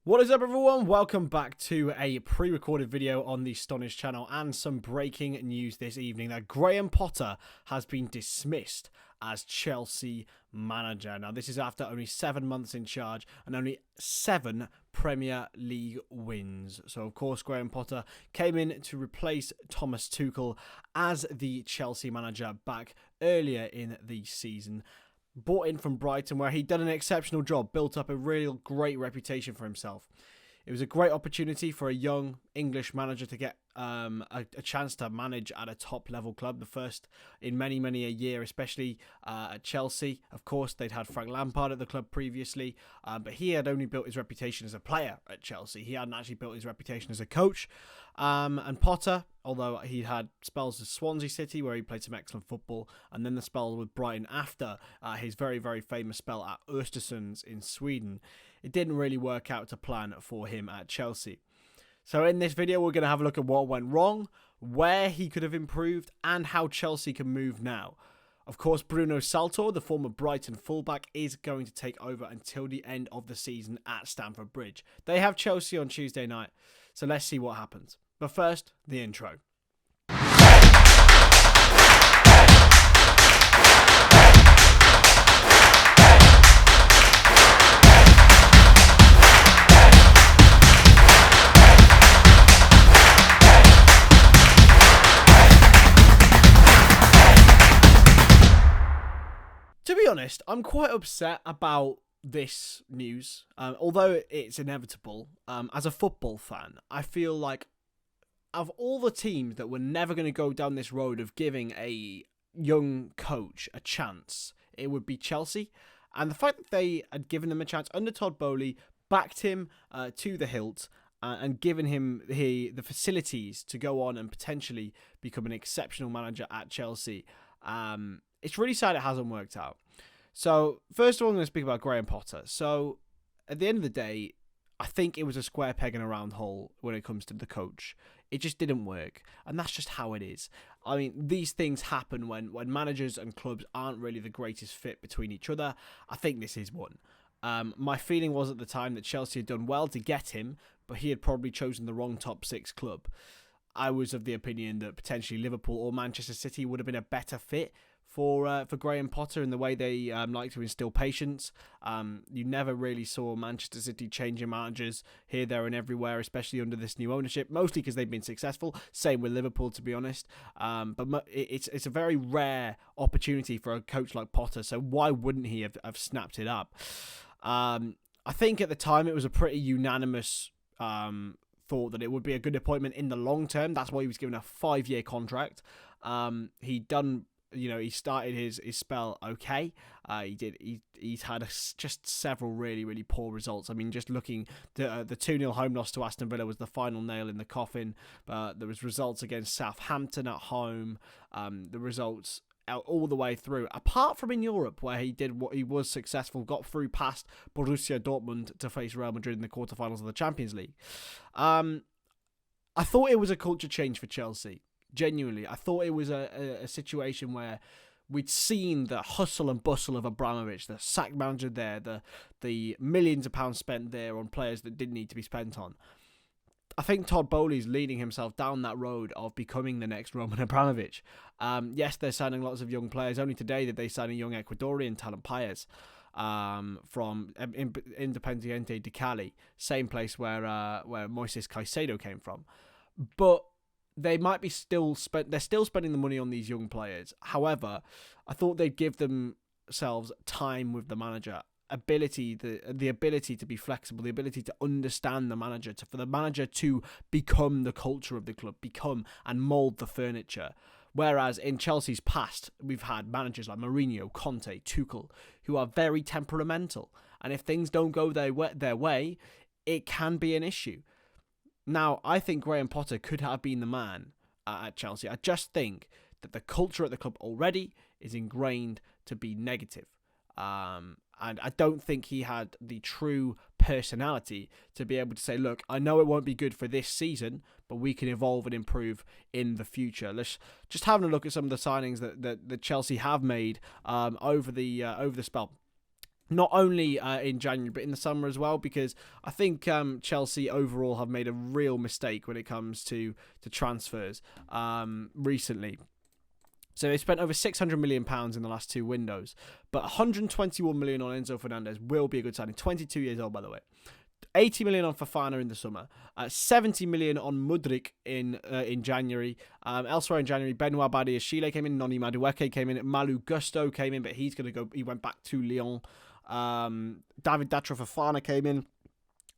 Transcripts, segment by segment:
What is up, everyone? Welcome back to a pre-recorded video on the Stonish channel and some breaking news this evening that Graham Potter has been dismissed as Chelsea manager. Now, this is after only 7 months in charge and only 7 Premier League wins. So, of course, Graham Potter came in to replace Thomas Tuchel as the Chelsea manager back earlier in the season. Bought in from Brighton, where he'd done an exceptional job, built up a real great reputation for himself. It was a great opportunity for a young English manager to get a chance to manage at a top-level club, the first in many a year, especially at Chelsea. Of course, they'd had Frank Lampard at the club previously, but he had only built his reputation as a player at Chelsea. He hadn't actually built his reputation as a coach. And Potter, although he had spells at Swansea City, where he played some excellent football, and then the spell with Brighton after his very famous spell at Östersunds in Sweden, it didn't really work out to plan for him at Chelsea. So in this video, we're going to have a look at what went wrong, where he could have improved, and how Chelsea can move now. Of course, Bruno Saltor, the former Brighton fullback, is going to take over until the end of the season at Stamford Bridge. They have Chelsea on Tuesday night, so let's see what happens. But first, the intro. To be honest, I'm quite upset about this news, although it's inevitable. As a football fan, I feel like of all the teams that were never going to go down this road of giving a young coach a chance, it would be Chelsea. And the fact that they had given him a chance under Todd Boehly, backed him to the hilt, and given him the facilities to go on and potentially become an exceptional manager at Chelsea, it's really sad it hasn't worked out. So, first of all, I'm going to speak about Graham Potter. So, at the end of the day, I think it was a square peg in a round hole when it comes to the coach. It just didn't work, and that's just how it is. I mean, these things happen when managers and clubs aren't really the greatest fit between each other. I think this is one. My feeling was at the time that Chelsea had done well to get him, but he had probably chosen the wrong top 6 club. I was of the opinion that potentially Liverpool or Manchester City would have been a better fit for Graham Potter in the way they like to instill patience. You never really saw Manchester City changing managers here, there and everywhere, especially under this new ownership, mostly because they've been successful. Same with Liverpool, to be honest. But it's a very rare opportunity for a coach like Potter, so why wouldn't he have snapped it up? I think at the time it was a pretty unanimous thought that it would be a good appointment in the long term. That's why he was given a 5-year contract. He started his spell okay. He's had just several really poor results. I mean, just looking, the 2-0 home loss to Aston Villa was the final nail in the coffin. There was results against Southampton at home. The results out all the way through, apart from in Europe, where he did what he was successful, got through past Borussia Dortmund to face Real Madrid in the quarterfinals of the Champions League. I thought it was a culture change for Chelsea. Genuinely, I thought it was a situation where we'd seen the hustle and bustle of Abramovich, the sack manager there, the millions of pounds spent there on players that didn't need to be spent on. I think Todd Boehly's leading himself down that road of becoming the next Roman Abramovich. Yes, they're signing lots of young players. Only today did they sign a young Ecuadorian talent, Paez, from Independiente de Cali, same place where Moises Caicedo came from. But they might be they're still spending the money on these young players. However, I thought they'd give themselves time with the manager, the ability to be flexible, the ability to understand the manager, for the manager to become the culture of the club, become and mould the furniture. Whereas in Chelsea's past, we've had managers like Mourinho, Conte, Tuchel, who are very temperamental. And if things don't go their way, it can be an issue. Now, I think Graham Potter could have been the man at Chelsea. I just think that the culture at the club already is ingrained to be negative. And I don't think he had the true personality to be able to say, look, I know it won't be good for this season, but we can evolve and improve in the future. Let's just have a look at some of the signings that Chelsea have made over the spell. not only in January but in the summer as well, because I think Chelsea overall have made a real mistake when it comes to transfers recently. So they spent over £600 million in the last 2 windows, but £121 million on Enzo Fernandez will be a good signing. 22 years old, by the way. £80 million on Fofana in the summer, £70 million on Mudryk in January. Elsewhere in January, Benoit Badiashile came in, Noni Madueke came in, Malou Gusto came in, but he's going to go. He went back to Lyon. David Datra Fofana came in.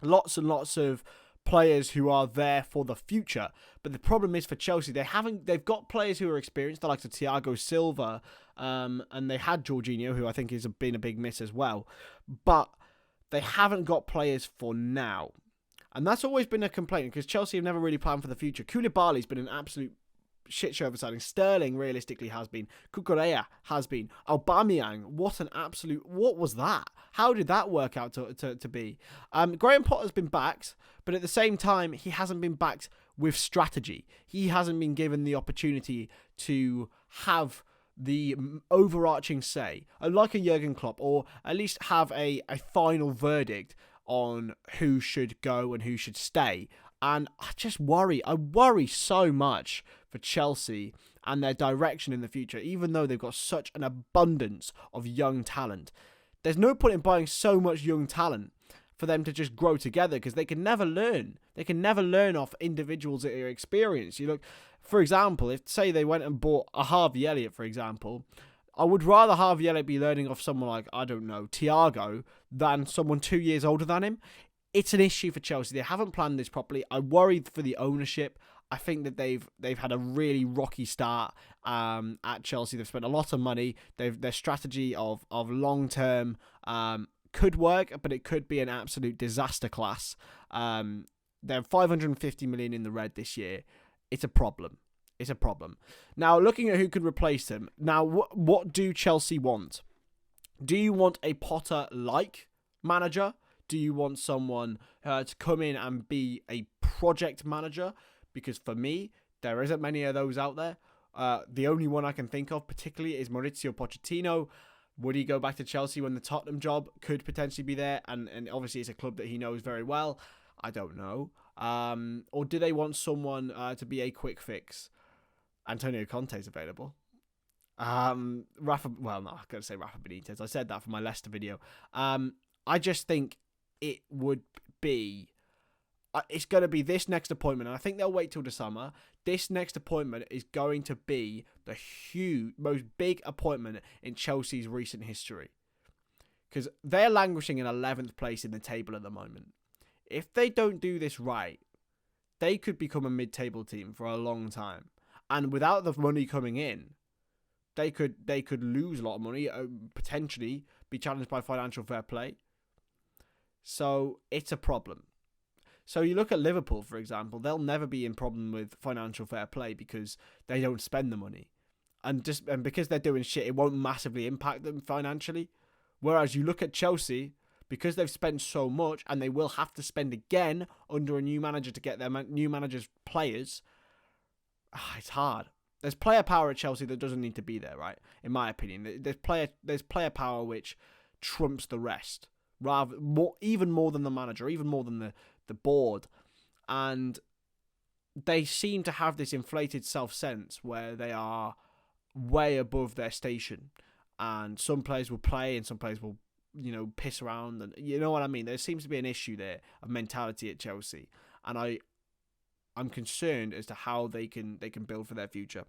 Lots and lots of players who are there for the future. But the problem is for Chelsea, they've got players who are experienced, the likes of Thiago Silva, and they had Jorginho, who I think has been a big miss as well. But they haven't got players for now. And that's always been a complaint, because Chelsea have never really planned for the future. Koulibaly's been an absolute shit show of a signing. Sterling realistically has been. Cucurella has been. Aubameyang, what was that? How did that work out to be? Graham Potter's been backed, but at the same time, he hasn't been backed with strategy. He hasn't been given the opportunity to have the overarching say, like a Jurgen Klopp, or at least have a final verdict on who should go and who should stay. And I worry so much for Chelsea and their direction in the future, even though they've got such an abundance of young talent. There's no point in buying so much young talent for them to just grow together, because they can never learn. They can never learn off individuals that are experienced. You look, for example, if say they went and bought a Harvey Elliott, for example, I would rather Harvey Elliott be learning off someone like, I don't know, Thiago, than someone 2 years older than him. It's an issue for Chelsea. They haven't planned this properly. I worried for the ownership. I think that they've had a really rocky start at Chelsea. They've spent a lot of money. Their strategy of long-term could work, but it could be an absolute disaster class. They're 550 million in the red this year. It's a problem. It's a problem. Now, looking at who could replace them. Now, what do Chelsea want? Do you want a Potter-like manager? Do you want someone to come in and be a project manager? Because for me, there isn't many of those out there. The only one I can think of particularly is Maurizio Pochettino. Would he go back to Chelsea when the Tottenham job could potentially be there? And obviously it's a club that he knows very well. I don't know. Or do they want someone to be a quick fix? Antonio Conte's available. I'm going to say Rafa Benitez. I said that for my Leicester video. I just think it would be... it's going to be this next appointment, and I think they'll wait till the summer. This next appointment is going to be the most big appointment in Chelsea's recent history, because they're languishing in 11th place in the table at the moment. If they don't do this right, they could become a mid-table team for a long time, and without the money coming in, they could lose a lot of money, potentially be challenged by financial fair play. So it's a problem. So you look at Liverpool, for example, they'll never be in problem with financial fair play because they don't spend the money. And because they're doing shit, it won't massively impact them financially. Whereas you look at Chelsea, because they've spent so much and they will have to spend again under a new manager to get their new manager's players, it's hard. There's player power at Chelsea that doesn't need to be there, right? In my opinion, there's player power which trumps the rest, even more than the manager, even more than the board. And they seem to have this inflated self-sense where they are way above their station, and some players will play and some players will, piss around, and you know what I mean. There seems to be an issue there of mentality at Chelsea, and I'm concerned as to how they can build for their future.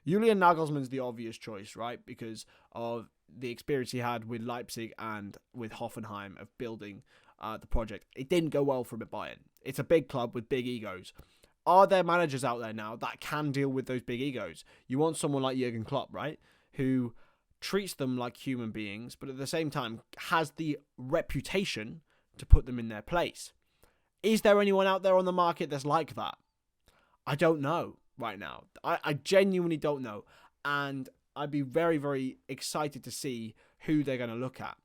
Julian Nagelsmann's the obvious choice, right? Because of the experience he had with Leipzig and with Hoffenheim of building the project. It didn't go well for him at Bayern. It's a big club with big egos. Are there managers out there now that can deal with those big egos? You want someone like Jurgen Klopp, right? Who treats them like human beings, but at the same time has the reputation to put them in their place. Is there anyone out there on the market that's like that? I don't know right now. I genuinely don't know. And I'd be very, very excited to see who they're going to look at.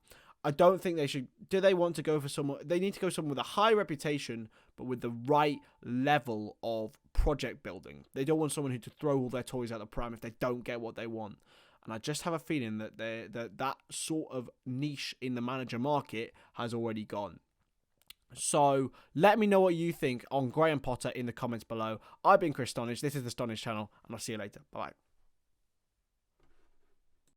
I don't think they should... Do they want to go for someone... They need to go someone with a high reputation, but with the right level of project building. They don't want someone who to throw all their toys out the pram if they don't get what they want. And I just have a feeling that that sort of niche in the manager market has already gone. So let me know what you think on Graham Potter in the comments below. I've been Chris Stonage. This is the Stonage channel, and I'll see you later. Bye.